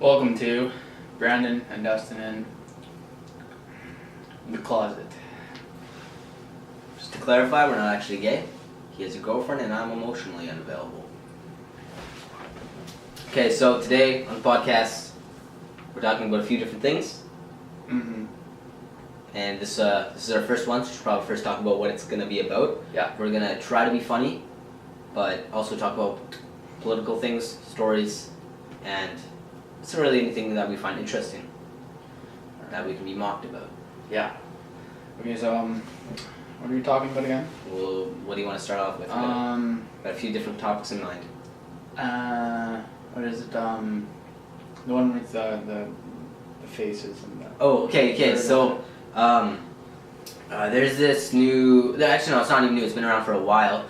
Welcome to Brandon and Dustin in the closet. Just to clarify, we're not actually gay. He has a girlfriend and I'm emotionally unavailable. Okay, so today on the podcast, we're talking about a few different things. Mm-hmm. And this is our first one, so we should probably first talk about what it's going to be about. Yeah. We're going to try to be funny, but also talk about political things, stories, and it's not really anything that we find interesting or that we can be mocked about. Yeah. Okay, so what are we talking about again? Well, what do you want to start off with? Got a few different topics in mind. What is it? The one with the faces and the. Oh, okay. So, there's this new. Actually, no, it's not even new. It's been around for a while.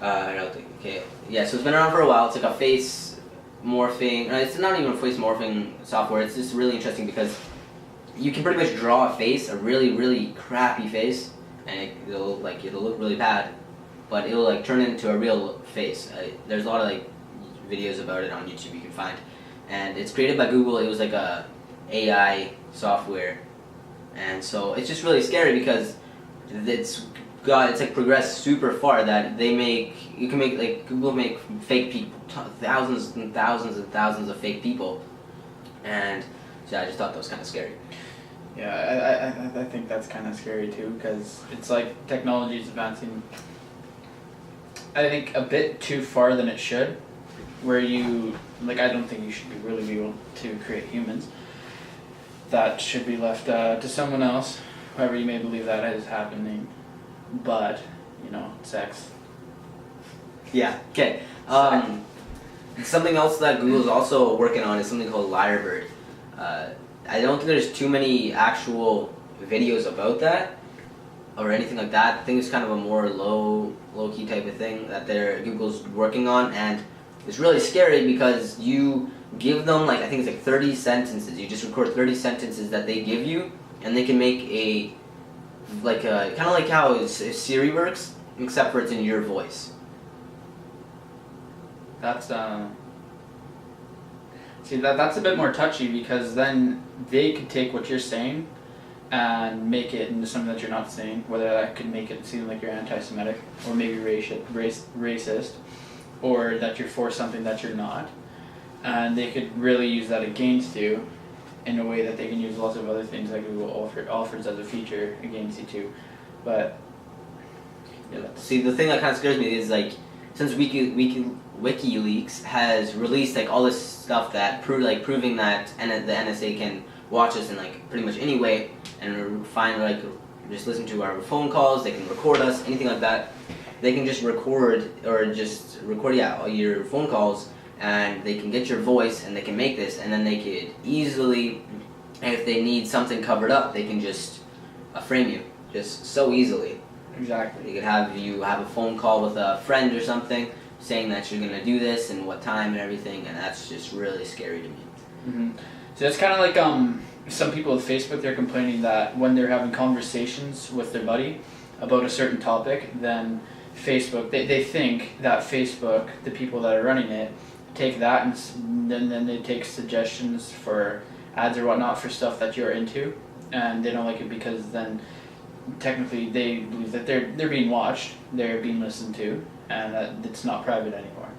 I don't think. Okay. Yeah. So it's been around for a while. It's like a face morphing. It's not even a face morphing software. It's just really interesting because you can pretty much draw a face, a really, really crappy face, and it'll look really bad, but it'll like turn into a real face. There's a lot of like videos about it on YouTube you can find, and it's created by Google. It was like a AI software, and so it's just really scary because it's like progressed super far that you can make like Google make fake people, thousands and thousands and thousands of fake people, and so I just thought that was kind of scary. Yeah, I think that's kind of scary too because it's like technology is advancing. I think a bit too far than it should. Where I don't think you should really be able to create humans. That should be left to someone else, however you may believe that is happening. But, sex. Yeah, okay. Something else that Google's also working on is something called Lyrebird. I don't think there's too many actual videos about that or anything like that. I think it's kind of a more low-key type of thing that Google's working on, and it's really scary because you give them I think it's like 30 sentences. You just record 30 sentences that they give you, and they can make kind of like how Siri works, except for it's in your voice. That's that's a bit more touchy because then they could take what you're saying and make it into something that you're not saying. Whether that could make it seem like you're anti-Semitic or maybe racist. Or that you're for something that you're not, and they could really use that against you in a way that they can use lots of other things that Google offers as a feature against you too. But yeah, see, the thing that kind of scares me is since WikiLeaks has released all this stuff that proving that the NSA can watch us in pretty much any way and find just listen to our phone calls, they can record us, anything like that. They can just record all your phone calls, and they can get your voice, and they can make this, and then they could easily, if they need something covered up, they can just frame you, just so easily. Exactly. They could have you have a phone call with a friend or something, saying that you're gonna do this and what time and everything, and that's just really scary to me. Mm-hmm. So it's kind of like some people with Facebook, they're complaining that when they're having conversations with their buddy about a certain topic, then Facebook, they think that Facebook, the people that are running it, take that and then they take suggestions for ads or whatnot for stuff that you're into, and they don't like it because then technically they believe that they're being watched, they're being listened to, and that it's not private anymore.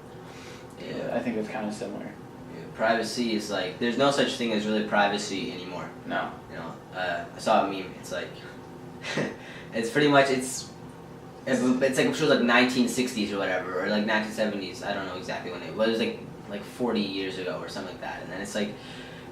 Yeah. I think it's kind of similar. Yeah, privacy is there's no such thing as really privacy anymore. No. I saw a meme. It's it's pretty much it's I'm sure 1960s or whatever, or 1970s. I don't know exactly when it was. It was 40 years ago or something like that. And then it's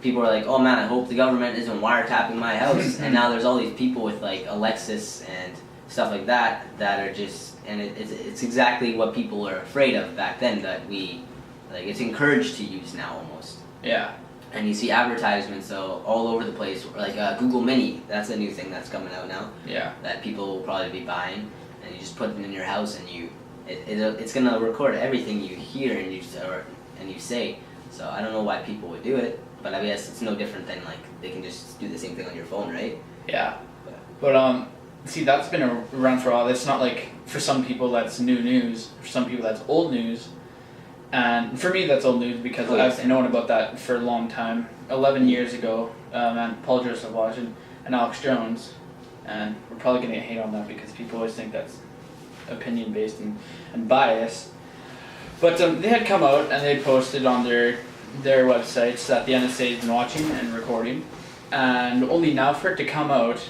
people are like, oh man, I hope the government isn't wiretapping my house. And now there's all these people with Alexis and stuff like that are just, and it's exactly what people are afraid of back then that it's encouraged to use now almost. Yeah. And you see advertisements all over the place, Google Mini. That's a new thing that's coming out now. Yeah. That people will probably be buying. And you just put it in your house, and it's gonna record everything you hear and you say. So I don't know why people would do it, but I guess it's no different than they can just do the same thing on your phone, right? Yeah. But see, that's been around for a while. It's not for some people that's new news. For some people that's old news, And for me, that's old news because I've known about that for a long time. 11 years ago, Paul Joseph Washington and Alex Jones, and we're probably going to get hate on that because people always think that's opinion-based and biased. But they had come out and they posted on their websites that the NSA has been watching and recording, and only now for it to come out,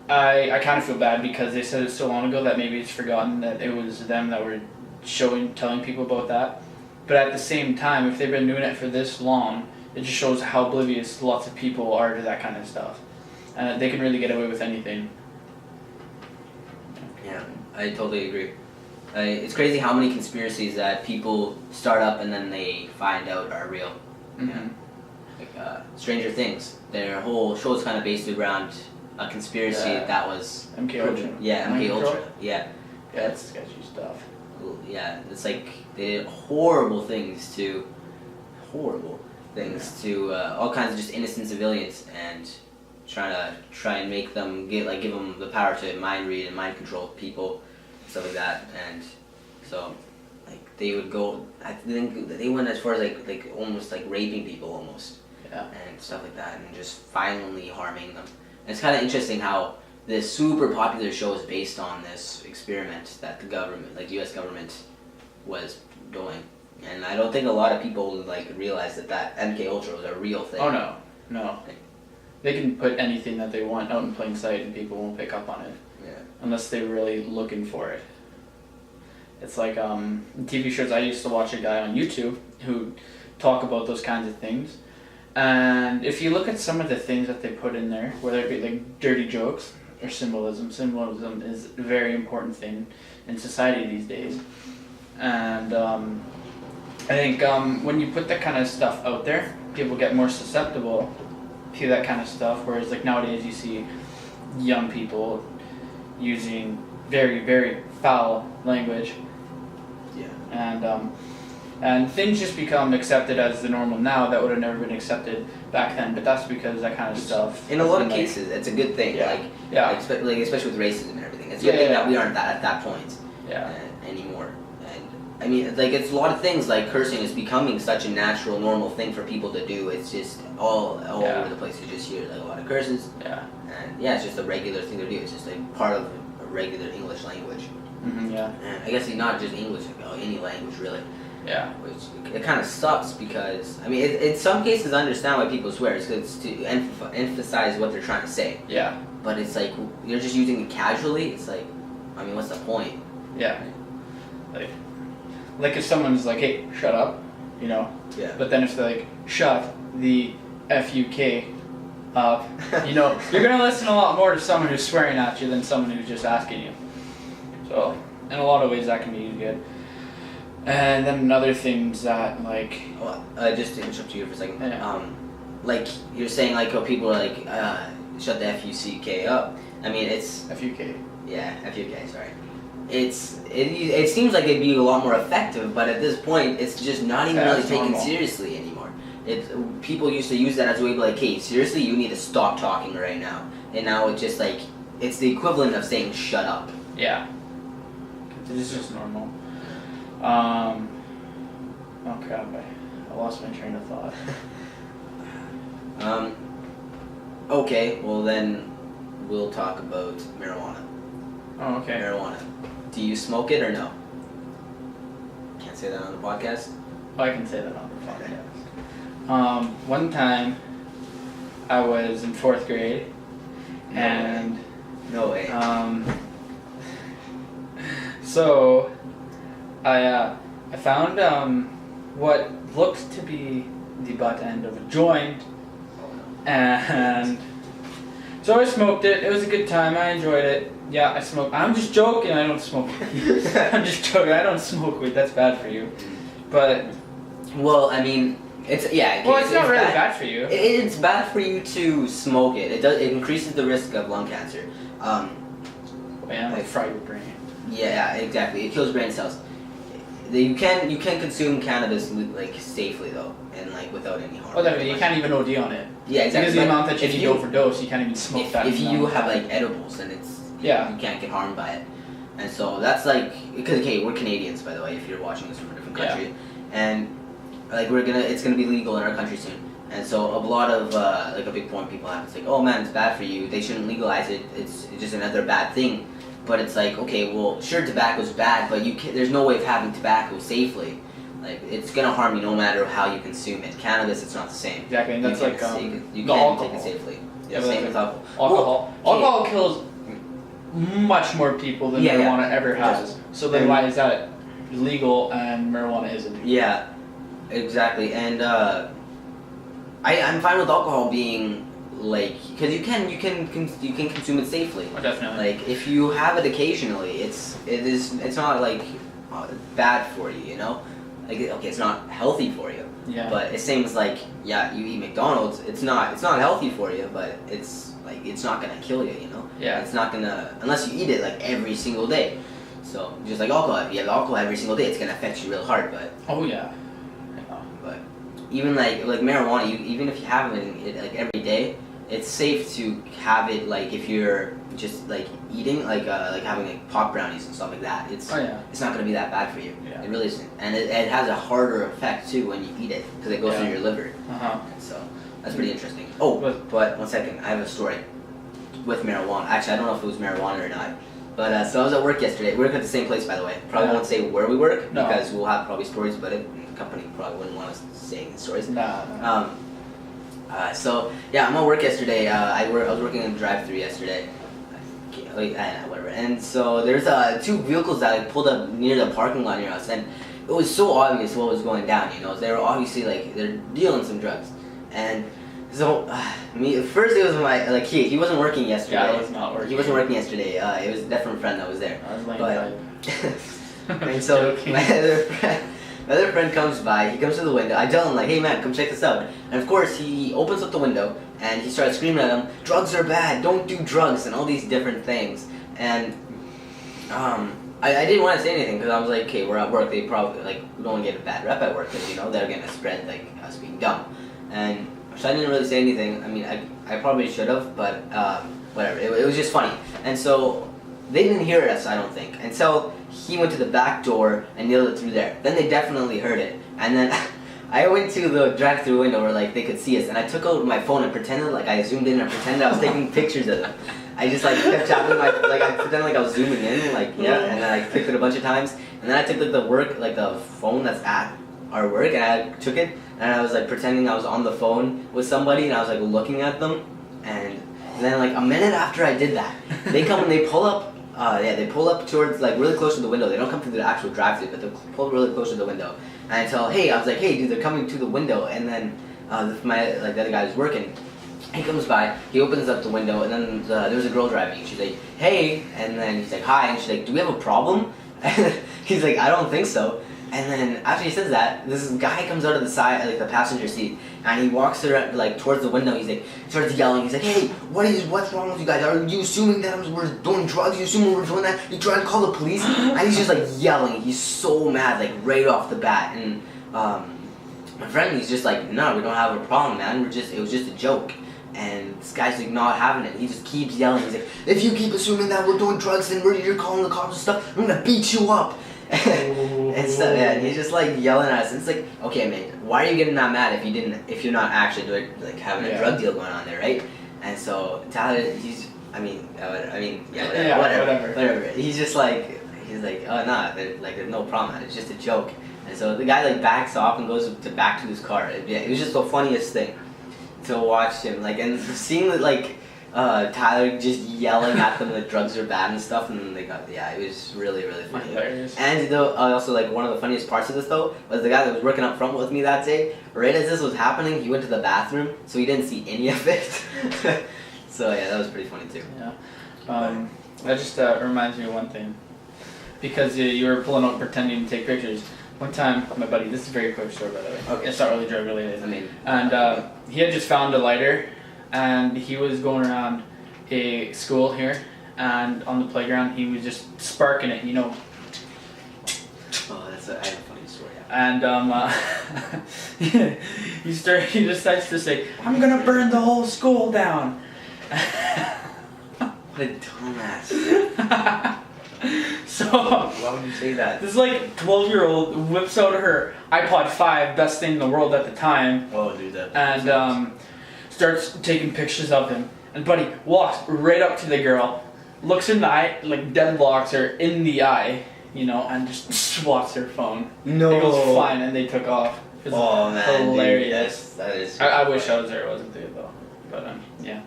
I kind of feel bad because they said it so long ago that maybe it's forgotten that it was them that were telling people about that. But at the same time, if they've been doing it for this long, it just shows how oblivious lots of people are to that kind of stuff, and they can really get away with anything. Yeah, I totally agree. It's crazy how many conspiracies that people start up and then they find out are real. Mm-hmm. Yeah. Like Stranger Things, their whole show is kind of based around a conspiracy that was MK Ultra. Yeah, MK Ultra. Yeah. Yeah, that's sketchy stuff. Yeah, it's like they did horrible things to all kinds of just innocent civilians, and try and make them give them the power to mind read and mind control people, stuff like that. And so like they would go, I think they went as far as like almost like raping people almost. Yeah. And stuff like that, and just violently harming them. And it's kind of interesting how this super popular show is based on this experiment that the government, like the U.S. government, was doing. And I don't think a lot of people like realize that MK Ultra was a real thing. Oh no. They can put anything that they want out in plain sight and people won't pick up on it. Yeah. Unless they're really looking for it. It's like TV shows. I used to watch a guy on YouTube who talk about those kinds of things. And if you look at some of the things that they put in there, whether it be like dirty jokes or symbolism is a very important thing in society these days. And I think when you put that kind of stuff out there, people get more susceptible to that kind of stuff. Whereas like nowadays you see young people using very, very foul language. Yeah. And things just become accepted as the normal now that would have never been accepted back then. But that's because that kind of stuff. In a lot of cases, it's a good thing. Yeah. Like especially with racism and everything. It's a good thing that we aren't at that point. Yeah. Anymore. And I mean, like it's a lot of things. Like cursing is becoming such a natural, normal thing for people to do. It's just all over the place. You just hear like a lot of curses. Yeah. And yeah, it's just a regular thing to do. It's just like part of a regular English language. Mm-hmm, yeah. And I guess not just English, like any language really. Yeah. Which it kind of sucks because I mean, in some cases, I understand why people swear. It's 'cause it's to emphasize what they're trying to say. Yeah. But it's like you're just using it casually. It's like, I mean, what's the point? Yeah. Like if someone's like, "Hey, shut up," you know. Yeah. But then if they're like, "Shut the FUK up," you know, you're gonna listen a lot more to someone who's swearing at you than someone who's just asking you. So, in a lot of ways, that can be good. And then other things that like. Well, just to interrupt you for a second. Yeah. Like you're saying, like how people are like, shut the FUCK up. I mean, it's FUK. yeah, FUK. Sorry. It seems like it'd be a lot more effective, but at this point, it's just not even really taken normal. seriously anymore. People used to use that as a way to be like, hey, seriously, you need to stop talking right now. And now it's just like it's the equivalent of saying shut up. Yeah. It's just normal. Oh crap! I lost my train of thought. Okay, well then we'll talk about marijuana. Oh, okay. Marijuana. Do you smoke it or no? Can't say that on the podcast. Oh, I can say that on the podcast. One time, I was in 4th grade, and No way. so I found what looked to be the butt end of a joint, and so I smoked it. It was a good time. I enjoyed it. Yeah, I smoked. I'm just joking. I don't smoke weed. I'm just joking. I don't smoke weed. That's bad for you. But Well, I mean, it's okay, well, it's not really bad for you. It's bad for you to smoke it. It increases the risk of lung cancer. Man, like fry your brain. Yeah, exactly. It kills brain cells. You can consume cannabis like safely though, and like without any harm. Well, definitely, you can't even OD on it. Yeah, exactly. Because the amount that you need to overdose, you can't even smoke that. If you have like edibles, then it's Yeah. you can't get harmed by it. And so that's like, because okay, we're Canadians, by the way, if you're watching this from a different country, and like it's gonna be legal in our country soon. And so a lot of like a big point people have, it's like, oh man, it's bad for you. They shouldn't legalize it. It's just another bad thing. But it's like, okay, well, sure, tobacco's bad, but there's no way of having tobacco safely. Like, it's gonna harm you no matter how you consume it. Cannabis, it's not the same. Exactly, and that's you like you the can't alcohol. take it safely. Yeah, same like with alcohol. Alcohol. Well, Alcohol kills much more people than Yeah, yeah. marijuana ever has. So then why is that legal and marijuana isn't? Yeah, exactly. And I'm fine with alcohol being like, because you can consume it safely. Oh, definitely. Like if you have it occasionally, it's not like bad for you, you know. Like okay, it's not healthy for you. Yeah. But it's same as like you eat McDonald's. It's not healthy for you, but it's like it's not gonna kill you, you know. Yeah. It's not gonna, unless you eat it like every single day. So just like alcohol, if you have alcohol every single day, it's gonna affect you real hard. But Oh yeah. but even like marijuana, even if you have it like every day, it's safe to have it like if you're just like eating like having like pop brownies and stuff like that. It's it's not gonna be that bad for you. Yeah. It really isn't, and it has a harder effect too when you eat it because it goes through your liver. So that's pretty interesting. Oh, but 1 second, I have a story with marijuana. Actually, I don't know if it was marijuana or not. But so I was at work yesterday. We work at the same place, by the way. Probably won't say where we work because we'll have probably stories about it. The company probably wouldn't want us saying the stories. Nah. So yeah, I'm at work yesterday. I was working in the drive-thru yesterday. Whatever. And so there's 2 vehicles that pulled up near the parking lot near us, and it was so obvious what was going down. You know, they were obviously like they're dealing some drugs, and so first it was my he wasn't working yesterday. Yeah, I was not working. He wasn't working yesterday. It was a different friend that was there. I was laying And so my other friend comes by, he comes to the window, I tell him like, hey man, come check this out. And of course he opens up the window and he starts screaming at him, drugs are bad, don't do drugs, and all these different things. And I didn't want to say anything because I was like, okay, we're at work, they probably, like, we don't want to get a bad rep at work because, you know, they're going to spread like us being dumb. And so I didn't really say anything. I mean, I probably should have, but whatever, it was just funny. And so they didn't hear us, I don't think. And so he went to the back door and nailed it through there. Then they definitely heard it. And then I went to the drive-thru window where like they could see us, and I took out my phone and pretended like I zoomed in and pretended I was taking pictures of them. I just like kept tapping I pretended like I was zooming in, like and then I clicked it a bunch of times. And then I took like the phone that's at our work, and I took it and I was like pretending I was on the phone with somebody, and I was like looking at them. And then like a minute after I did that, they come and they pull up. They pull up towards, like, really close to the window. They don't come to the actual drive-thru, but they pull really close to the window. And I was like, hey, dude, they're coming to the window. And then the other guy who's working, he comes by, he opens up the window, and then there was a girl driving. She's like, hey, and then he's like, hi, and she's like, do we have a problem? And he's like, I don't think so. And then after he says that, this guy comes out of the side, like the passenger seat, and he walks around, like towards the window. He's like, starts yelling. He's like, "Hey, what's wrong with you guys? Are you assuming that we're doing drugs? You assuming we're doing that? You trying to call the police?" And he's just like yelling. He's so mad, like right off the bat. And my friend, he's just like, "No, we don't have a problem, man. It was just a joke." And this guy's like not having it. He just keeps yelling. He's like, "If you keep assuming that we're doing drugs and you're calling the cops and stuff, I'm gonna beat you up." And so and he's just like yelling at us. And it's like, okay, man, why are you getting that mad if you're not actually doing like having a drug deal going on there, right? And so Tyler, whatever. He's just like, oh nah, there's no problem, man. It's just a joke. And so the guy like backs off and goes back to his car. It was just the funniest thing to watch him, like, and seeing like Tyler just yelling at them that drugs are bad and stuff, and it was really, really funny. Hilarious. And also like one of the funniest parts of this though was the guy that was working up front with me that day. Right as this was happening, he went to the bathroom, so he didn't see any of it. So yeah, that was pretty funny too. Yeah. That just reminds me of one thing, because you were pulling out pretending to take pictures. One time, my buddy, this is a very quick story by the way. Okay. It's not really drug related. I mean, and he had just found a lighter, and he was going around a school here, and on the playground he was just sparking it, you know. Oh, I have a funny story. And he decides to say, "I'm gonna burn the whole school down." What a dumbass. So Why would you say that? this like 12-year-old whips out her iPod 5, best thing in the world at the time, Oh, dude, that. and starts taking pictures of him. And buddy walks right up to the girl, looks in the eye, like deadlocks her in the eye, you know, and just swats her phone. No. It goes fine, and they took off. It was Oh man, hilarious. dude, that is. I wish I was there. I wasn't there though. But yeah.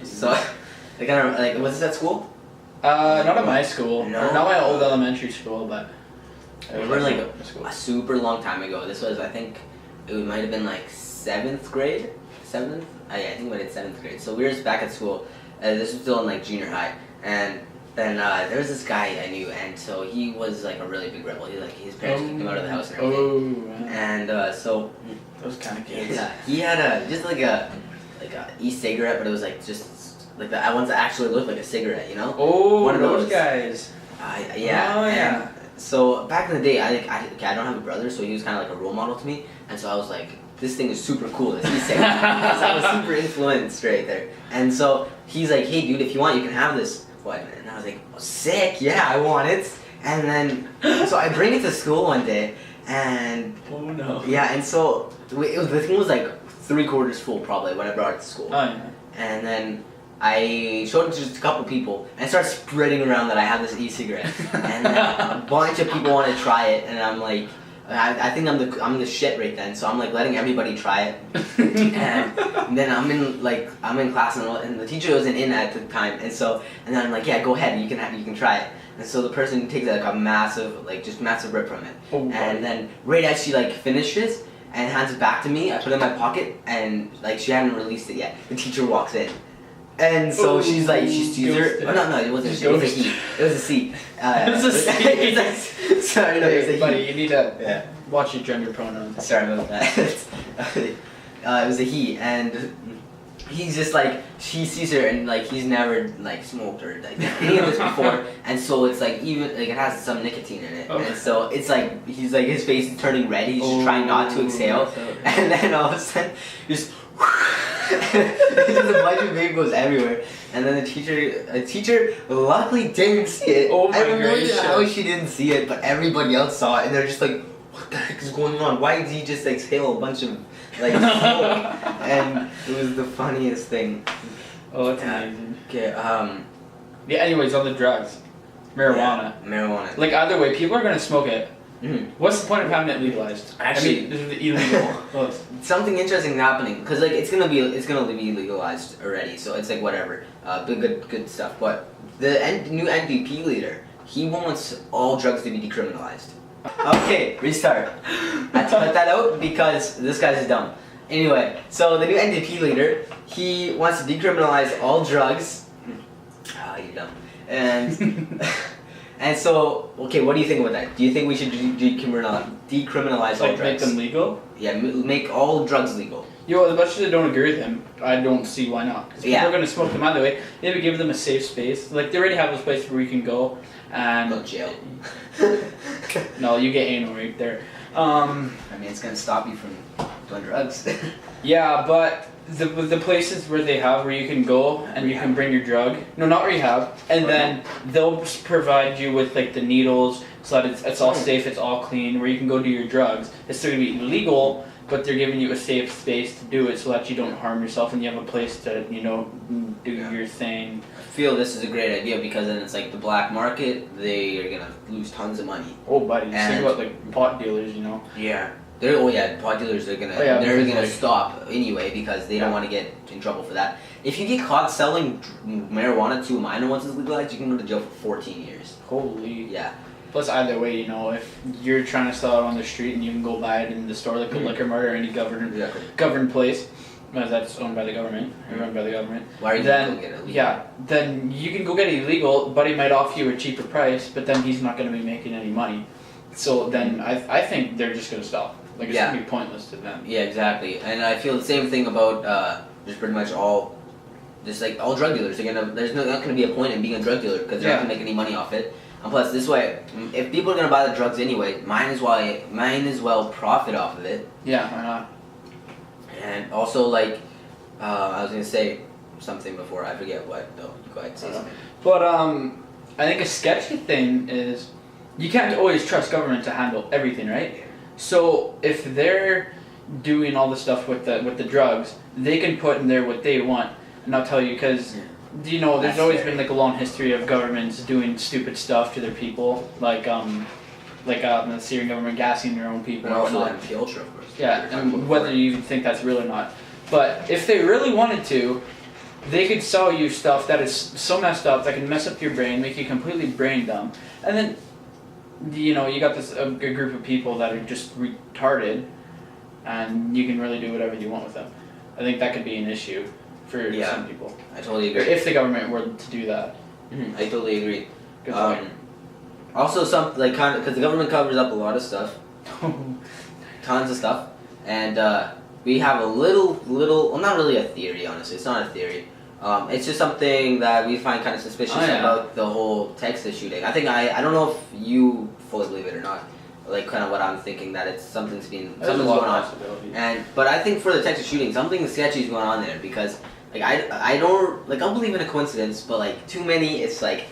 So, they kind of like, was this at school? Not at my school. No. Or not my old elementary school, but. I remember like a school. a super long time ago. This was, I think, it might have been like 7th grade. 7th? Yeah, I think we did 7th grade. So we were just back at school. This was still in like junior high, and then there was this guy I knew, and so he was like a really big rebel. He like his parents kicked him out of the house and everything. Oh. And so Those kind of kids. yeah, he had just like a e-cigarette, but it was like just like the ones that actually looked like a cigarette, you know? Oh, One of those those. guys. Yeah. Oh, and yeah. So back in the day, I don't have a brother, so he was kind of like a role model to me, and so I was like, this thing is super cool. This e-cigarette. So I was super influenced right there. And so he's like, hey dude, if you want, you can have this. What? And I was like, oh, sick. Yeah, I want it. And then so I bring it to school one day, and Oh no. yeah, and so the thing was like 3/4 full probably when I brought it to school. Oh yeah. And then I showed it to just a couple people and started spreading around that I have this e-cigarette. And then a bunch of people want to try it, and I'm like, I think I'm the shit right then. So I'm like letting everybody try it. And then I'm in class, and the teacher wasn't in at the time, and then I'm like, yeah, go ahead, you can try it. And so the person takes like a massive rip from it. Oh, And then right as she like finishes and hands it back to me, I put it in my pocket, and like she hadn't released it yet. The teacher walks in, and so Oh, she's like, she sees her. ghosted. Oh, no, it wasn't. It was a he. It was a C. It was a C. Sorry, no, it was a Hey, he. buddy, you need to Yeah. watch your gender pronouns. Sorry about that. It was a he, and he's just like, he sees her, and like he's never like smoked or like any of this before, and so it's like even like it has some nicotine in it, and so it's like he's like his face is turning red. He's just trying not to exhale, and then all of a sudden just. Just a bunch of vape goes everywhere, and then the teacher luckily didn't see it. Oh my I don't know gracious. how she didn't see it, but everybody else saw it, and they're just like, "What the heck is going on? Why did he just exhale a bunch of like smoke?" And it was the funniest thing. Oh, that's Yeah. amazing. Okay, Yeah. Anyways, on the drugs, marijuana. yeah, marijuana. Like either way, people are gonna smoke it. Mhm. What's the point of having it legalized? Actually- I mean, this is illegal. Well, Something interesting is happening because like it's gonna be legalized already, so it's like whatever, good stuff. But the new NDP leader, he wants all drugs to be decriminalized. Okay, restart. I had to cut that out because this guy's dumb. Anyway, so the new NDP leader, he wants to decriminalize all drugs. Ah, you're dumb. And and so, okay, what do you think about that? Do you think we should decriminalize all like make drugs? them legal. Yeah, make all drugs legal. Yo, as much as I don't agree with him, I don't see why not. Because people Yeah. are gonna smoke them either way. Maybe give them a safe space. Like they already have those places where you can go and. Go to jail. No, you get anal right there. I mean, it's gonna stop you from doing drugs. Yeah, but the places where they have where you can go and you can bring your drug. No, not rehab. And then they'll provide you with like the needles so that it's all safe, it's all clean, where you can go do your drugs. It's still gonna be illegal, but they're giving you a safe space to do it so that you don't harm yourself and you have a place to, you know, do your thing. I feel this is a great idea because then it's like the black market, they are gonna lose tons of money. Oh, buddy, just think And- about like pot dealers, you know. Yeah. Pot dealers are gonna Yeah, they're because, gonna like- stop anyway because they don't want to get in trouble for that. If you get caught selling marijuana to a minor once it's legalized, you can go to jail for 14 years. Holy. Yeah. Plus, either way, you know, if you're trying to sell it on the street and you can go buy it in the store, like a liquor mart or any Exactly. governed place, that's owned by the government, or run by the government. Why are you Then, gonna go get it? yeah, then you can go get it illegal. Buddy might offer you a cheaper price, but then he's not going to be making any money. So then I think they're just going to stop. Like it's Yeah. going to be pointless to them. Yeah, exactly. And I feel the same thing about just pretty much all drug dealers. There's not gonna be a point in being a drug dealer because they're not gonna make any money off it. And plus, this way, if people are gonna buy the drugs anyway, might as well profit off of it. Yeah, why not? And also, like, I was gonna say something before. I forget what though. Go ahead, say something. But I think a sketchy thing is you can't always trust government to handle everything, right? So if they're doing all the stuff with the drugs, they can put in there what they want, and I'll tell you because you know there's always been like a long history of governments doing stupid stuff to their people, like the Syrian government gassing their own people. And also MK Ultra, of course. Yeah, and whether you even think that's real or not. But if they really wanted to, they could sell you stuff that is so messed up that can mess up your brain, make you completely brain dumb, and then you know you got this a group of people that are just retarded, and you can really do whatever you want with them. I think that could be an issue for some people. I totally agree. If the government were to do that. I totally agree. Good point. Also, some like kind of because the government covers up a lot of stuff, tons of stuff, and we have a little. Well, not really a theory, honestly. It's not a theory. It's just something that we find kind of suspicious about the whole Texas shooting. I think I don't know if you fully believe it or not. Like kind of what I'm thinking that it's something's going on. But I think for the Texas shooting, something sketchy is going on there because like I don't believe in a coincidence, but like too many, it's like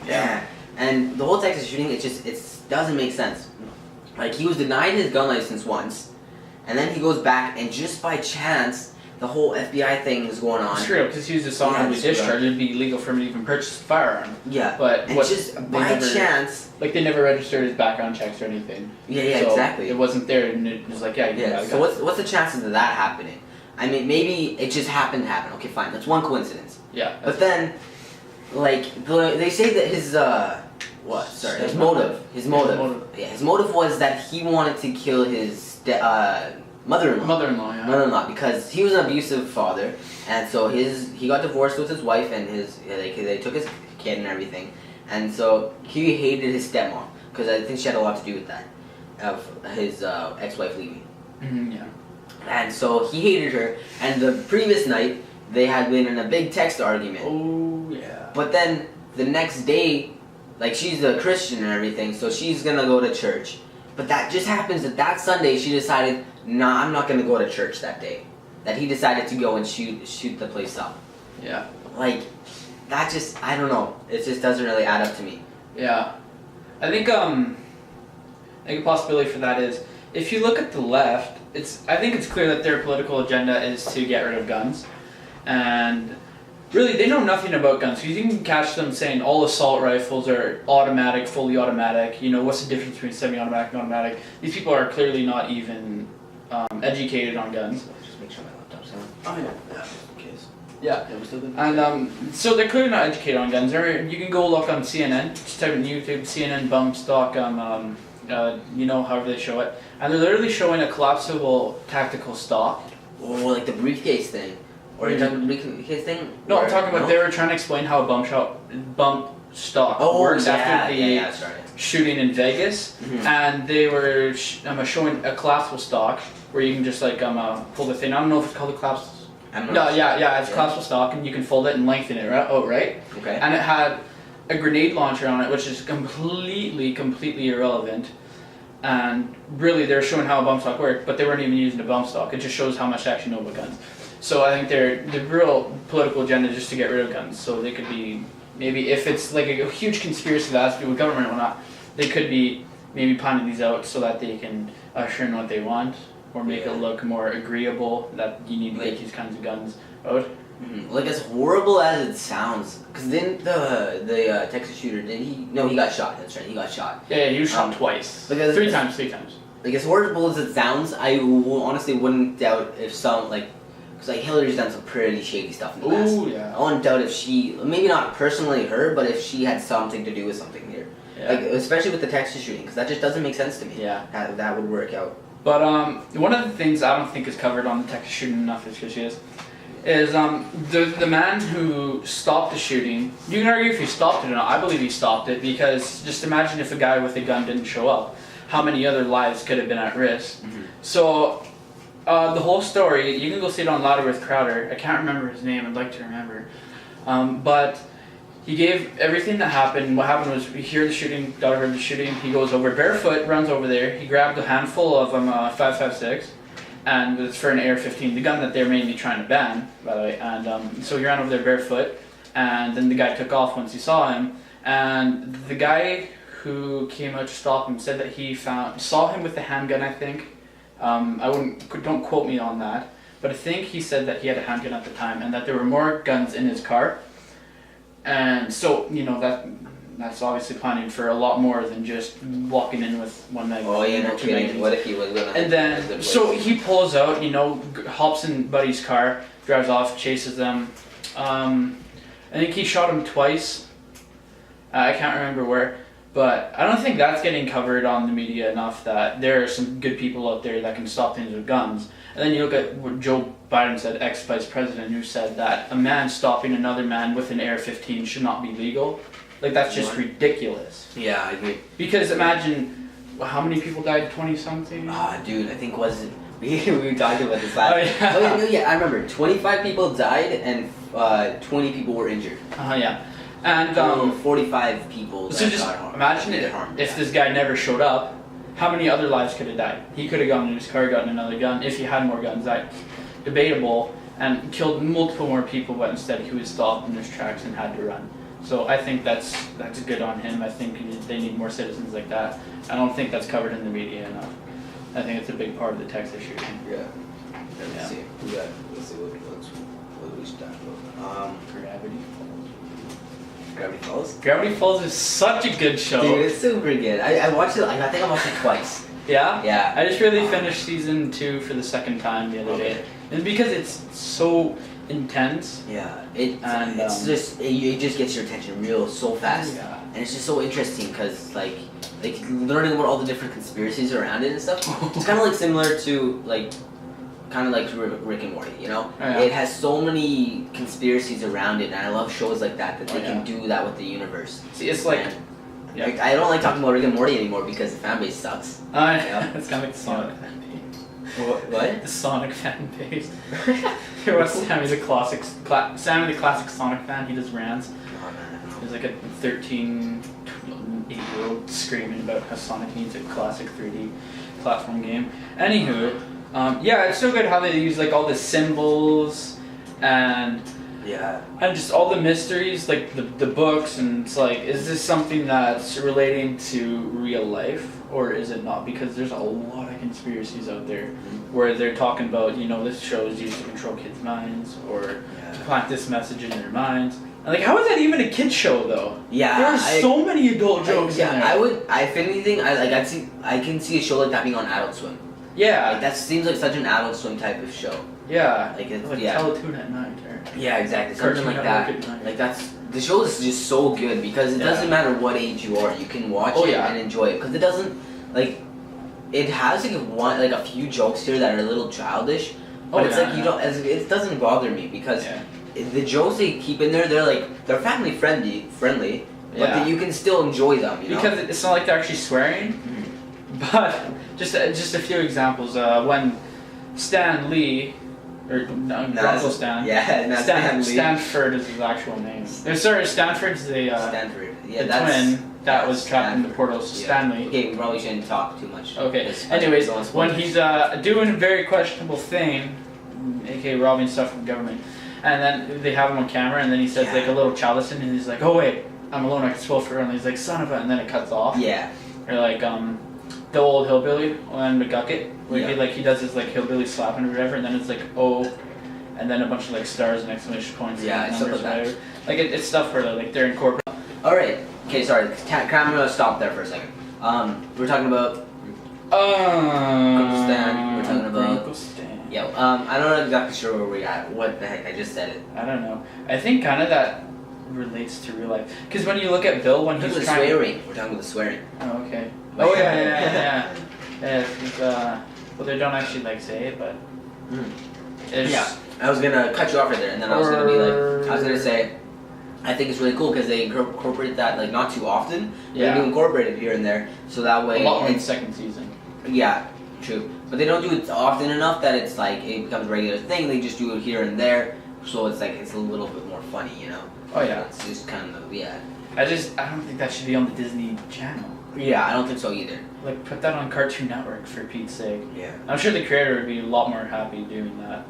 And the whole Texas shooting, it doesn't make sense. Like he was denied his gun license once, and then he goes back, and just by chance, the whole FBI thing is going on. It's true, because he was dishonorably discharged. It'd be illegal for him to even purchase a firearm. Yeah, but just by chance, like they never registered his background checks or anything. Yeah, so exactly. It wasn't there, and it was like, So what's the chances of that happening? I mean, maybe it just happened to happen. Okay, fine, that's one coincidence. Yeah. But then, like they say that his motive. Yeah, his motive was that he wanted to kill his mother-in-law. Mother-in-law, because he was an abusive father, and so he got divorced with his wife, and they took his kid and everything, and so he hated his stepmom because I think she had a lot to do with that, of his ex-wife leaving. Yeah. And so he hated her, and the previous night they had been in a big text argument. Oh yeah. But then the next day, like she's a Christian and everything, so she's gonna go to church. But that just happens that Sunday she decided, nah, I'm not gonna go to church that day. That he decided to go and shoot the place up. Yeah. Like, that just, I don't know. It just doesn't really add up to me. Yeah. I think a possibility for that is, if you look at the left, I think it's clear that their political agenda is to get rid of guns. And really, they know nothing about guns. You can catch them saying all assault rifles are automatic, fully automatic. You know, what's the difference between semi-automatic and automatic? These people are clearly not even educated on guns. Just make sure my laptop's on. Oh yeah. In case. Yeah. We're still good. And so they're clearly not educated on guns. You can go look on CNN. Just type in YouTube, CNN bump stock. However they show it, and they're literally showing a collapsible tactical stock. Or like the briefcase thing. Or you're talking about the briefcase thing? No, I'm talking about they were trying to explain how a bump stock works after the shooting in Vegas, and they were showing a collapsible stock where you can just pull the thing. I don't know if it's called a collapsible. It's collapsible stock, and you can fold it and lengthen it right? Okay. And it had a grenade launcher on it, which is completely irrelevant. And really, they're showing how a bump stock worked, but they weren't even using a bump stock. It just shows how much they actually know about guns. So I think the real political agenda is just to get rid of guns. So they could be, maybe if it's like a huge conspiracy that has to do with government or whatnot, they could be maybe planning these out so that they can usher in what they want, or make it look more agreeable that you need to get these kinds of guns out. Like, as horrible as it sounds, because then the Texas shooter, he got shot. That's right, he got shot. Yeah, he was shot twice. Three times. Like, as horrible as it sounds, I honestly wouldn't doubt if because Hillary's done some pretty shady stuff in the past. Ooh, yeah. I wouldn't doubt if she, maybe not personally her, but if she had something to do with something here. Yeah. Like, especially with the Texas shooting, because that just doesn't make sense to me. Yeah. That would work out. But one of the things I don't think is covered on the Texas shooting enough is the man who stopped the shooting. You can argue if he stopped it or not. I believe he stopped it because just imagine if a guy with a gun didn't show up, how many other lives could have been at risk. So the whole story, you can go see it on Louder with Crowder. I can't remember his name. I'd like to remember, but he gave everything that happened. What happened was we hear the shooting. Daughter heard the shooting. He goes over barefoot, runs over there. He grabbed a handful of 5.56. And it's for an AR-15, the gun that they're mainly trying to ban, by the way. And so he ran over there barefoot, and then the guy took off once he saw him, and the guy who came out to stop him said that he saw him with a handgun, I think. Don't quote me on that, but I think he said that he had a handgun at the time and that there were more guns in his car. And so, that's obviously planning for a lot more than just walking in with one magazine. Oh yeah, no or two kidding. magazines. What if he was gonna? And then, so he pulls out, hops in Buddy's car, drives off, chases them. I think he shot him twice. I can't remember where. But I don't think that's getting covered on the media enough that there are some good people out there that can stop things with guns. And then you look at what Joe Biden said, ex-vice president, who said that a man stopping another man with an AR-15 should not be legal. Like, that's just ridiculous. Yeah, I agree. Because imagine, how many people died, 20-something? Dude, I think we were talking about this last. Oh, yeah. Yeah, I remember. 25 people died and 20 people were injured. Yeah. And 45 people. So just imagine if this guy never showed up, how many other lives could have died? He could have gone in his car, gotten another gun, if he had more guns. That's debatable, and killed multiple more people, but instead he was stopped in his tracks and had to run. So I think that's good on him. I think they need more citizens like that. I don't think that's covered in the media enough. I think it's a big part of the Texas shooting. Yeah. Let's see. Let's see what we start with. Gravity Falls. Gravity Falls? Gravity Falls is such a good show. Dude, it's super good. I watched it, I think I watched it twice. Yeah? Yeah. I just really finished season 2 for the second time the other day. And because it's so intense. Yeah. It just gets your attention so fast. Yeah. And it's just so interesting because like learning about all the different conspiracies around it and stuff. It's kind of like similar to Rick and Morty, Oh, yeah. It has so many conspiracies around it, and I love shows like that they can do that with the universe. See, it's like, like, I don't like talking about Rick and Morty anymore because the fan base sucks. It's kind of like the Sonic fan base. What? The Sonic fan base. Sammy the classic Sonic fan. He does rants. He's like a 8-year-old screaming about how Sonic needs a classic 3D platform game. Anywho. It's so good how they use like all the symbols and just all the mysteries, like the books, and it's like, is this something that's relating to real life or is it not? Because there's a lot of conspiracies out there where they're talking about, this show is used to control kids' minds or to plant this message in their minds. And like, how is that even a kid's show though? Yeah, there are so many adult jokes in there. If anything, I can see a show like that being on Adult Swim. Yeah. Like, that seems like such an Adult Swim type of show. Yeah. Like Teletoon at night. Yeah, exactly. Something like that. Like the show is just so good because it doesn't matter what age you are, you can watch it and enjoy it because it doesn't it has like a few jokes here that are a little childish, but it doesn't bother me because the jokes they keep in there, they're family friendly, but you can still enjoy them. Because it's not like they're actually swearing. Mm-hmm. But just a few examples. When Stan Lee, Uncle Stan. Yeah, Stanford is his actual name. Stanford's the Stanford. Yeah, the that's twin that was trapped in the portal. Stanley. Okay, we probably shouldn't talk too much. Okay. Anyways, when he's doing a very questionable thing, aka robbing stuff from the government, and then they have him on camera, and then he says like a little chalice, and he's like, "Oh wait, I'm alone. I can spell for her." And he's like, "Son of a," and then it cuts off. Yeah. Or like the old hillbilly and McGucket, where he does his like hillbilly slapping or whatever, and then it's like and then a bunch of like stars and exclamation points. Yeah, and stuff numbers, like that. whatever. Like it's stuff where they're incorporating. All right. Okay, sorry. I'm gonna stop there for a second. We're talking about Uncle Stan. We're talking about Uncle Stan. Yeah. I'm not exactly sure where we're at. What the heck? I just said it. I don't know. I think kind of that relates to real life. Because when you look at Bill when he's trying. Swearing. We're talking about the swearing. Oh, okay. Oh yeah. Well, they don't actually like say it, but. Yeah. I was gonna cut you off right there, and then I was gonna say, I think it's really cool because they incorporate that like not too often. Yeah. They do incorporate it here and there, so that way. A lot more in the second season. Yeah, true. But they don't do it often enough that it's like it becomes a regular thing. They just do it here and there, so it's like it's a little bit more funny, Oh yeah. It's just kind of I don't think that should be on the Disney Channel. Yeah, I don't think so either. Like put that on Cartoon Network for Pete's sake. Yeah. I'm sure the creator would be a lot more happy doing that.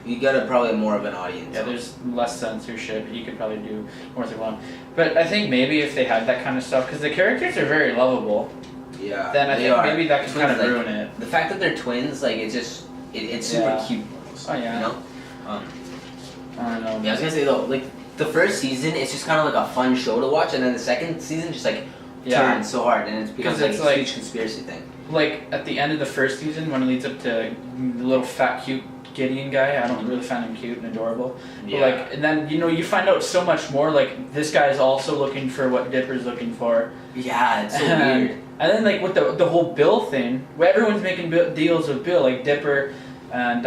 You got probably more of an audience. Yeah, there's less censorship. You could probably do more than one. But I think maybe if they had that kind of stuff, because the characters are very lovable, Yeah. then I think maybe that can kind of like, ruin it. The fact that they're twins, like it's just it's super Yeah. cute. Oh yeah. You know. I don't know. Yeah, I was gonna say though, like the first season, it's just kind of like a fun show to watch, and then the second season just like turns so hard, and it becomes like it's a like- huge conspiracy thing. Like at the end of the first season, when it leads up to the little fat, cute Gideon guy, I don't really find him cute and adorable. But like, and then you find out so much more. Like this guy's also looking for what Dipper's looking for. Yeah, it's so and, weird. And then like with the whole Bill thing, where everyone's making deals with Bill, like Dipper and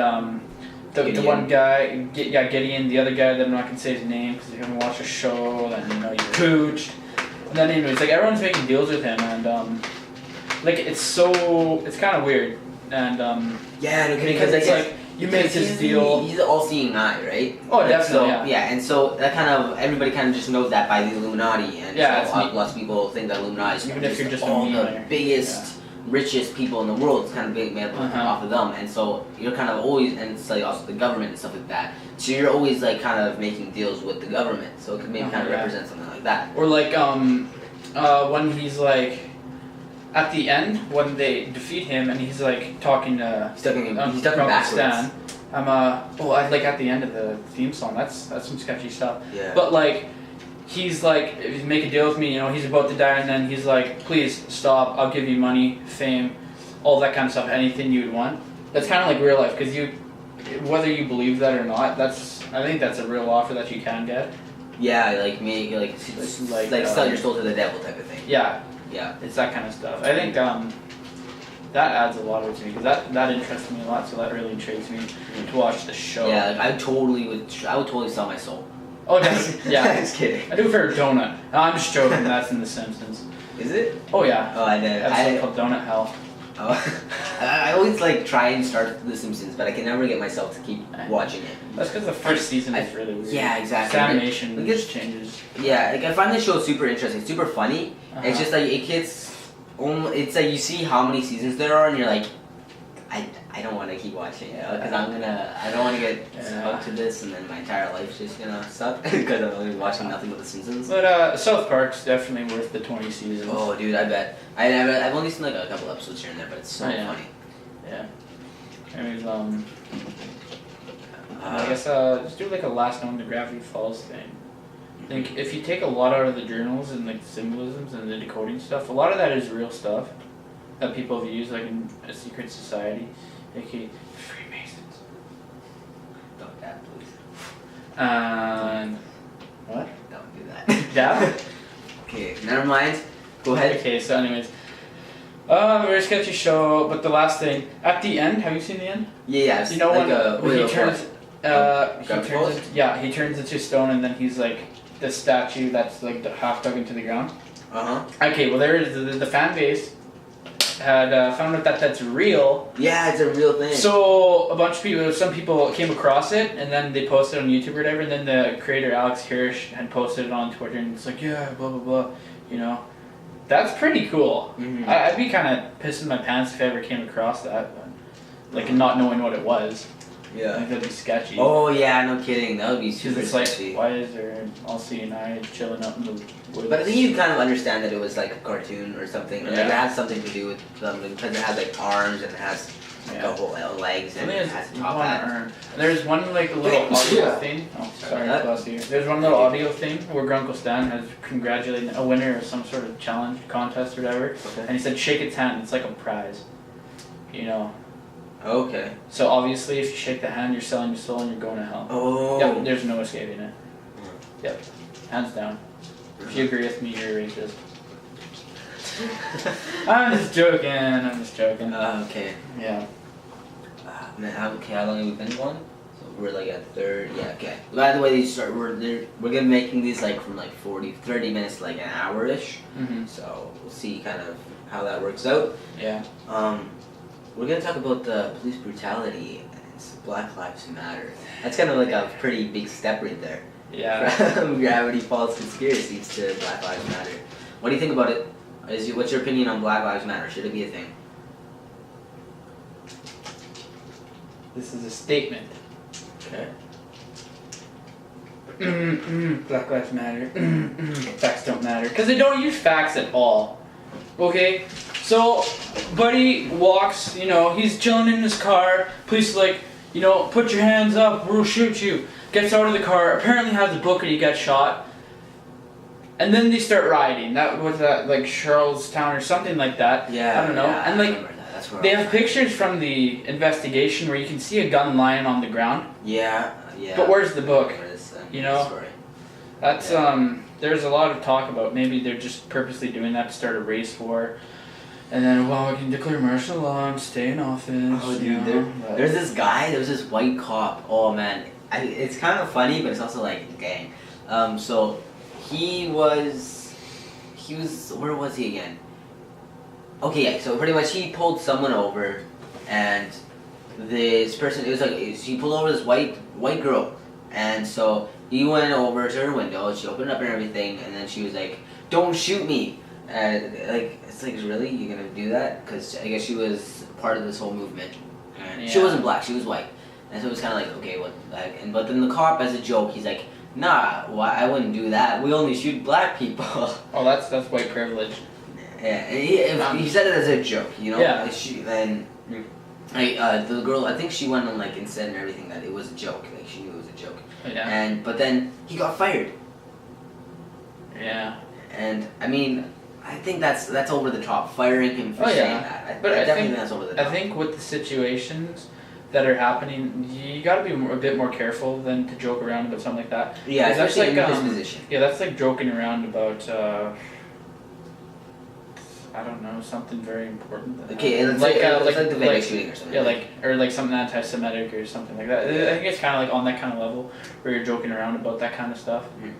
the one guy, Gideon, the other guy that I'm not gonna say his name because you haven't watched the show, and you pooched. And then anyways, like everyone's making deals with him, and like it's kind of weird, and Yeah, no kidding, because it's like you make because this deal. He's an all-seeing eye, right? Oh, Like, definitely, so, yeah. and so that kind of everybody kind of just knows that by the Illuminati, and Yeah, so it's lots of people think that Illuminati is Even if you're just a all the millionaire. biggest, richest people in the world. It's kind of made up off of them, and so you're kind of always, and it's like also the government and stuff like that. So you're always like kind of making deals with the government, so it could maybe kind of yeah. represent something like that. Or like when he's like at the end when they defeat him and he's like talking to He's talking Uncle backwards. Stan. I like at the end of the theme song. That's some sketchy stuff. Yeah. But like he's like, if you make a deal with me, he's about to die, and then he's like, please stop. I'll give you money, fame, all that kind of stuff. Anything you would want. That's kind of like real life, because whether you believe that or not, I think that's a real offer that you can get. Yeah, like me, like sell your soul to the devil type of thing. Yeah. Yeah. It's that kind of stuff. I think that adds a lot of it to me, because that interests me a lot. So that really intrigues me to watch the show. Yeah, like I would totally sell my soul. Oh, definitely. Yeah. Just kidding. I do for a donut. No, I'm just joking. That's in The Simpsons. Is it? Oh yeah. Oh, I did. Episode called Donut Hell. Oh, I always like try and start The Simpsons, but I can never get myself to keep watching it. That's because the first season is really weird. Yeah, exactly. The animation Like, just changes. Yeah, like I find the show super interesting, super funny. Uh-huh. It's just like it gets, it's like you see how many seasons there are, and you're like, I don't want to keep watching it because I don't want to get hooked to this, and then my entire life's just gonna suck because I'm only watching nothing but The Simpsons. But South Park's definitely worth the 20 seasons. Oh, dude, I bet. I've only seen like a couple episodes here and there, but it's so funny. Yeah. Anyways, I guess just do like a last known to Gravity Falls thing. I think if you take a lot out of the journals and like the symbolisms and the decoding stuff, a lot of that is real stuff that people have used, like in a secret society, aka Freemasons. Don't that, please. And what? Don't do that. Yeah. Okay, never mind. Go ahead. Okay, so anyways, very sketchy show. But the last thing at the end, have you seen the end? Yeah. You know like when he turns, Gravity Falls? he turns into stone, and then he's like the statue that's like half dug into the ground. Okay, well there is the fan base had found out that that's real. Yeah, it's a real thing. So a bunch of people, some people came across it, and then they posted it on YouTube or whatever. And then the creator Alex Hirsch had posted it on Twitter, and it's like, yeah, blah blah blah, That's pretty cool. Mm-hmm. I'd be kind of pissing my pants if I ever came across that, but, like not knowing what it was. I Yeah. think that'd be sketchy. Oh yeah, no kidding. That would be Because super it's like, sketchy. why is there an all-seeing eye chilling out in the woods? But I think you kind of understand that it was like a cartoon or something. Or like it Yeah. has something to do with something because it has like arms and it has like a whole legs I and think it it's has a one top hat. arm. There's one like little audio Yeah. thing. Oh, sorry, That- bless you. There's one little audio thing where Grunkle Stan has congratulated a winner of some sort of challenge contest or whatever, and he said shake its hand. It's like a prize. Okay. So obviously, if you shake the hand, you're selling your soul and you're going to hell. Oh. Yep, there's no escaping it. Yep, hands down. If you agree with me, you're a racist. I'm just joking. Okay. Yeah. Man, how long have we been going? So we're like at third. Yeah. Okay. By the way, we're gonna be making these like from like 30 minutes to like an hour-ish. Mhm. So we'll see kind of how that works out. Yeah. We're gonna talk about the police brutality and Black Lives Matter. That's kind of like a pretty big step right there. Yeah. From Gravity Falls conspiracies to Black Lives Matter. What do you think about it? What's your opinion on Black Lives Matter? Should it be a thing? This is a statement. Okay. Black Lives Matter. Facts don't matter. Because they don't use facts at all. Okay? So, buddy walks, he's chilling in his car. Police like, put your hands up, we'll shoot you. Gets out of the car, apparently has a book and he gets shot. And then they start rioting. That was like Charlestown or something like that. Yeah. I don't know. Yeah, And I like, remember that. That's where they I was have pictures from the investigation where you can see a gun lying on the ground. Yeah. But where's the book? I remember this, story. That's there's a lot of talk about maybe they're just purposely doing that to start a race war, and then we can declare martial law and stay in office. Oh, dude, there's this guy. There was this white cop. Oh man, it's kind of funny, but it's also like, dang. So he was. Where was he again? Okay, yeah. So pretty much he pulled someone over, and this person. It was like he pulled over this white girl, and so. He went over to her window, she opened up and everything, and then she was like, "Don't shoot me!" It's like, really? You're gonna do that? Because I guess she was part of this whole movement. And she wasn't black, she was white. And so it was kind of like, okay, what the heck? But then the cop, as a joke, he's like, "Nah, I wouldn't do that. We only shoot black people." Oh, that's white privilege. Yeah, and he said it as a joke, Yeah. The girl, I think she went on and said and everything that it was a joke. Like she knew it was a joke. Yeah. But then he got fired. Yeah. And I mean, I think that's over the top. Firing him for saying that. But I definitely think that's over the top. I think with the situations that are happening, you got to be a bit more careful than to joke around about something like that. Yeah, especially that's in his position. Yeah, that's like joking around about. I don't know, something very important. Okay, and it's like the Vegas shooting or something. Yeah, or something anti-Semitic or something like that. I think it's kind of on that kind of level where you're joking around about that kind of stuff. Mm-hmm.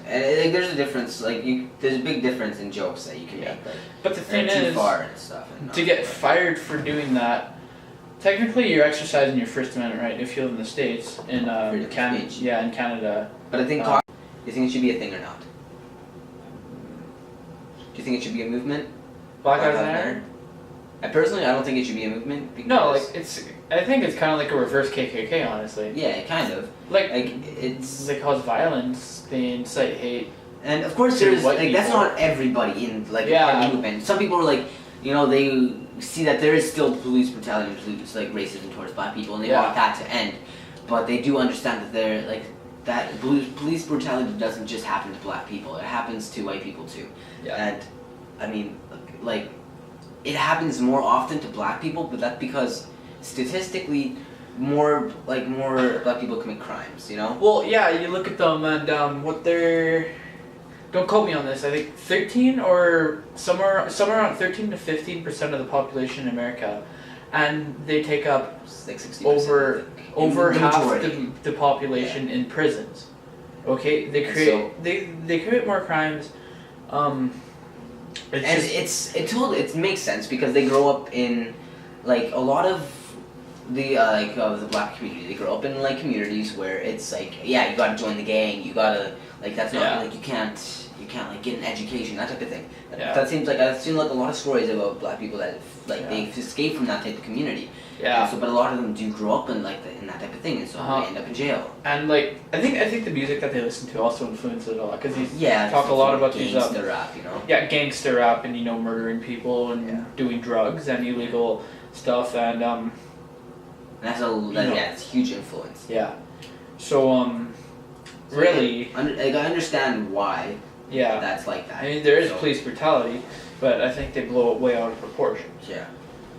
And there's a difference. There's a big difference in jokes that you can make. But the thing too is, far and stuff. To get fired for doing that, technically you're exercising your First Amendment right if you live in the States in Canada. Yeah, in Canada. But I think do you think it should be a thing or not? Do you think it should be a movement? Black Lives Matter? Personally, I don't think it should be a movement. Because no, I think it's kind of like a reverse KKK, honestly. Yeah, kind of. They cause violence, they incite hate. And of course, there's that's not everybody in the movement. Some people are they see that there is still police brutality, racism towards black people, and they want that to end. But they do understand that that police brutality doesn't just happen to black people; it happens to white people too. Yeah. And I mean, it happens more often to black people, but that's because statistically, more black people commit crimes. Well, yeah, you look at them and what they're. Don't quote me on this. I think 13 or somewhere around 13 to 15% of the population in America, and they take up 60% over half the population in prisons. Okay, they create they commit more crimes. It makes sense because they grow up in a lot of the the black community. They grow up in communities where it's you gotta join the gang, you gotta that's not you can't get an education, that type of thing. Yeah. That seems I've seen a lot of stories about black people that they escape from that type of community. Yeah. But a lot of them do grow up in in that type of thing, and so they end up in jail. And I think the music that they listen to also influences it a lot because he's talk a lot about these gangster rap, Yeah, gangster rap and murdering people and doing drugs and illegal stuff and that's it's a huge influence. Yeah. So really, I understand why. Yeah. That's like that. I mean, there is police brutality, but I think they blow it way out of proportion. Yeah,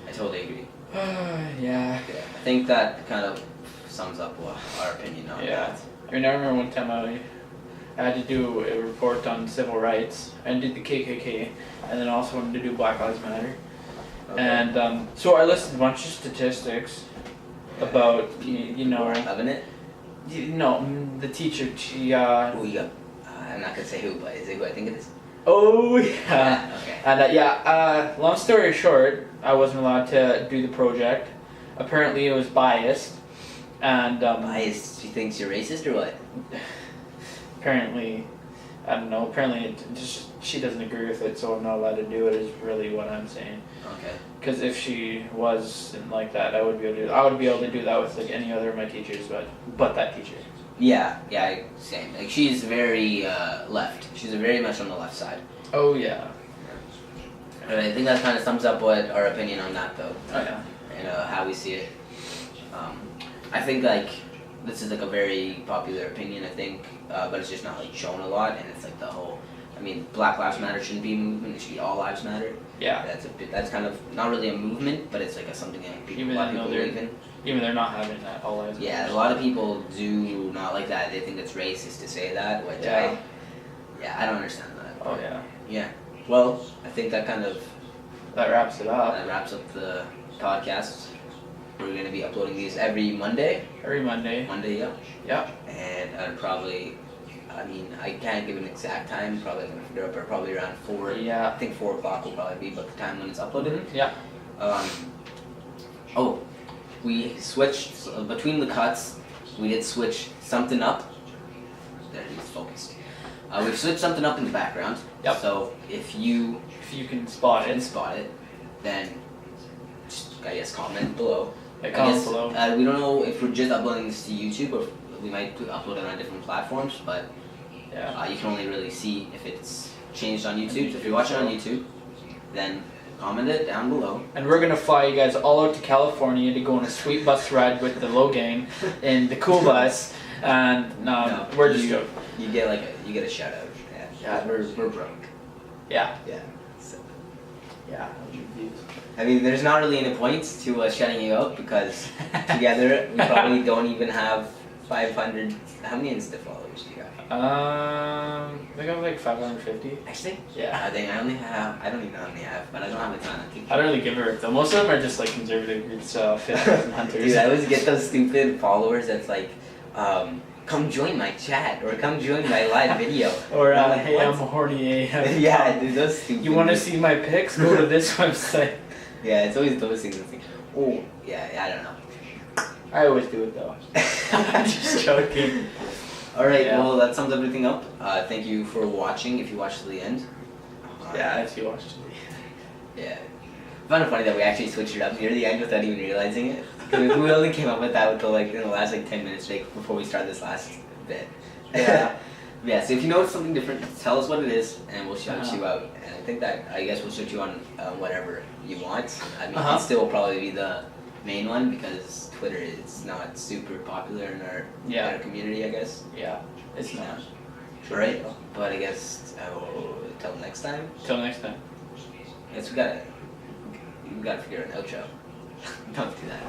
I totally agree. Yeah. I think that kind of sums up our opinion on that. I mean, I remember one time I had to do a report on civil rights and did the KKK, and then also wanted to do Black Lives Matter. Okay. And so I listed a bunch of statistics about Loving it? No, the teacher. She. I'm not gonna say who, but is it who I think it is? Oh yeah. Okay. And long story short, I wasn't allowed to do the project. Apparently, it was biased, and biased. She thinks you're racist or what? Apparently, I don't know. Apparently, she doesn't agree with it, so I'm not allowed to do it. Is really what I'm saying. Okay. Because if she wasn't like that, I would be able to. I would be able to do that with like any other of my teachers, but that teacher. Yeah, same. Like she's very left. She's very much on the left side. Oh yeah. And I think that kind of sums up what our opinion on that, though. Oh yeah. And how we see it. I think like this is like a very popular opinion. I think, but it's just not like shown a lot, and it's like the whole. I mean, Black Lives Matter shouldn't be a movement. It should be All Lives Matter. Yeah. That's kind of not really a movement, but it's like something that a lot of people believe in. Even they're not having that all lives. Yeah, a lot of people do not like that. They think it's racist to say that, which I don't understand that. Oh yeah. Yeah. Well, I think that kind of that wraps it up. That wraps up the podcast. We're going to be uploading these every Monday. Every Monday. Monday, yeah. Yeah. And probably, I mean, I can't give an exact time. Probably going to figure out, but probably around 4. Yeah. I think 4 o'clock will probably be about the time when it's uploaded. Mm-hmm. Yeah. We switched between the cuts. We did switch something up. There, he's focused. We've switched something up in the background. Yep. So if you can spot it, then just, I guess comment below. Comment below. We don't know if we're just uploading this to YouTube or if we might upload it on different platforms, but you can only really see if it's changed on YouTube. So if you're watching on YouTube, then comment it down below. And we're gonna fly you guys all out to California to go on a sweet bus ride with the Low Gang in the cool bus, and we're just joking. You get a shout out. Yeah. We're broke. Yeah. Yeah. So. Yeah. I mean, there's not really any points to us shutting you out because together we probably don't even have 500. How many Insta followers do you have? I think I have like 550. Actually? Yeah. I think I don't even know how many I have, but I don't have a ton. I don't really give a rip though. Most of them are just like conservative groups, fitness and hunters. Dude, I always get those stupid followers that's like, come join my chat or come join my live video. Or hey, I'm horny AF. Yeah, dude, those stupid. You want to see my pics? Go to this website. Yeah, it's always those things. Oh, yeah, I don't know. I always do it though. I'm just joking. Alright, well, that sums everything up. Thank you for watching, if you watched to the end. If you watched to the end. Yeah. I found it funny that we actually switched it up near the end without even realizing it. We only came up with that in the last 10 minutes before we started this last bit. Yeah. Yeah, so if you notice something different, tell us what it is, and we'll shout you out. And I guess we'll shout you on whatever you want. I mean, it still will probably be the main one because Twitter is not super popular in our community, I guess. Yeah, it's not. Alright, but I guess till next time. Till next time. I guess we gotta figure out an outro. Don't do that.